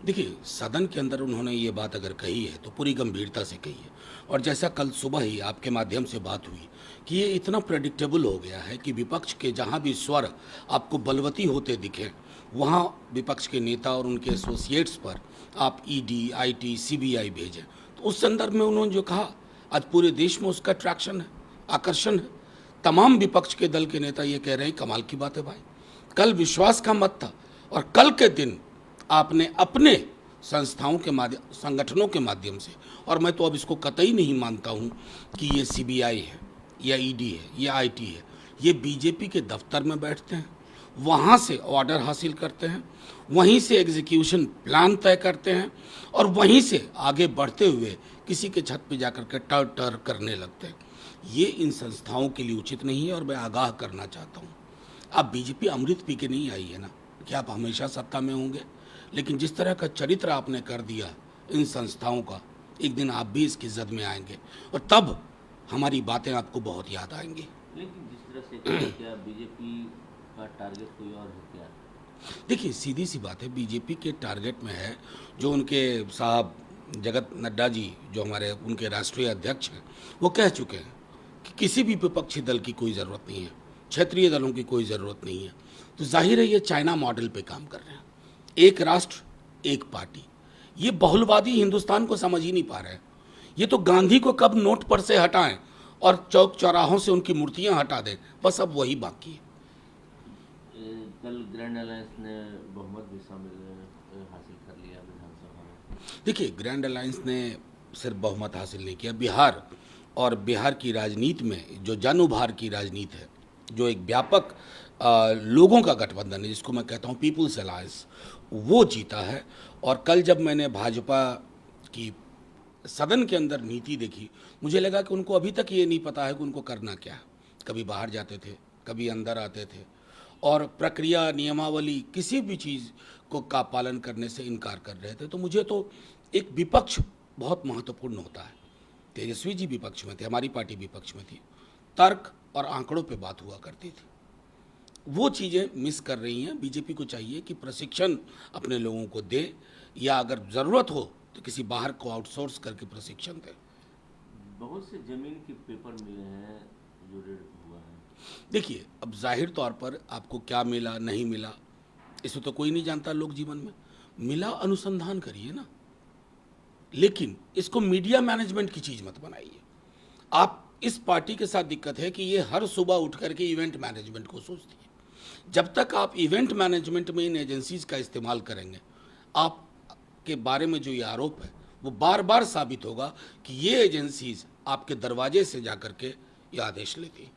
देखिए, सदन के अंदर उन्होंने ये बात अगर कही है तो पूरी गंभीरता से कही है। और जैसा कल सुबह ही आपके माध्यम से बात हुई कि ये इतना प्रेडिक्टेबल हो गया है कि विपक्ष के जहाँ भी स्वर आपको बलवती होते दिखें, वहाँ विपक्ष के नेता और उनके एसोसिएट्स पर आप ईडी, आईटी, सीबीआई भेजें। तो उस संदर्भ में उन्होंने जो कहा, आज पूरे देश में उसका ट्रैक्शन है, आकर्षण है। तमाम विपक्ष के दल के नेता ये कह रहे हैं, कमाल की बात है भाई, कल विश्वास का मत था और कल के दिन आपने अपने संस्थाओं के माध्यम, संगठनों के माध्यम से, और मैं तो अब इसको कतई नहीं मानता हूं कि ये सीबीआई है या ईडी है या आईटी है, ये बीजेपी के दफ्तर में बैठते हैं, वहां से ऑर्डर हासिल करते हैं, वहीं से एग्जीक्यूशन प्लान तय करते हैं और वहीं से आगे बढ़ते हुए किसी के छत पे जाकर के टर टर करने लगते हैं। ये इन संस्थाओं के लिए उचित नहीं है और मैं आगाह करना चाहता हूँ। अब बीजेपी अमृत पी के नहीं आई है ना कि आप हमेशा सत्ता में होंगे, लेकिन जिस तरह का चरित्र आपने कर दिया इन संस्थाओं का, एक दिन आप भी इसकी जद में आएंगे और तब हमारी बातें आपको बहुत याद आएंगी। लेकिन जिस तरह से क्या बीजेपी का टारगेट कोई और है क्या? देखिए, सीधी सी बात है, बीजेपी के टारगेट में है जो उनके साहब जगत नड्डा जी, जो हमारे उनके राष्ट्रीय अध्यक्ष हैं, वो कह चुके हैं कि किसी भी विपक्षी दल की कोई ज़रूरत नहीं है, क्षेत्रीय दलों की कोई ज़रूरत नहीं है। तो जाहिर है ये चाइना मॉडल पे काम कर रहे हैं, एक राष्ट्र एक पार्टी। ये बहुलवादी हिंदुस्तान को समझ ही नहीं पा रहे हैं। ये तो गांधी को कब नोट पर से हटाएं और चौक चौराहों से उनकी मूर्तियां हटा दें, बस अब वही बाकी है। कल ग्रैंड अलायंस ने बहुमत भी हासिल कर लिया विधानसभा में। देखिए, ग्रैंड अलायंस ने सिर्फ बहुमत हासिल नहीं किया, बिहार और बिहार की राजनीति में जो जन उभार की राजनीति है, जो एक व्यापक लोगों का गठबंधन है, जिसको मैं कहता हूँ पीपुल्स अलायंस, वो जीता है। और कल जब मैंने भाजपा की सदन के अंदर नीति देखी, मुझे लगा कि उनको अभी तक ये नहीं पता है कि उनको करना क्या है। कभी बाहर जाते थे, कभी अंदर आते थे और प्रक्रिया, नियमावली, किसी भी चीज़ को का पालन करने से इनकार कर रहे थे। तो मुझे तो एक विपक्ष बहुत महत्वपूर्ण होता है। तेजस्वी जी विपक्ष में थे, हमारी पार्टी विपक्ष में थी, तर्क और आंकड़ों पे बात हुआ करती थी। वो चीज़ें मिस कर रही हैं। बीजेपी को चाहिए कि प्रशिक्षण अपने लोगों को दे, या अगर ज़रूरत हो तो किसी बाहर को आउटसोर्स करके प्रशिक्षण दे। बहुत से जमीन के पेपर मिले हैं जो रेड हुआ है। देखिए, अब जाहिर तौर पर आपको क्या मिला नहीं मिला, इसमें तो कोई नहीं जानता लोक जीवन में। मिला, अनुसंधान करिए ना, लेकिन इसको मीडिया मैनेजमेंट की चीज़ मत बनाइए। आप, इस पार्टी के साथ दिक्कत है कि ये हर सुबह उठ करके इवेंट मैनेजमेंट को सोचती है। जब तक आप इवेंट मैनेजमेंट में इन एजेंसीज का इस्तेमाल करेंगे, आपके बारे में जो ये आरोप है वो बार बार साबित होगा कि ये एजेंसीज आपके दरवाजे से जाकर के ये आदेश लेती हैं।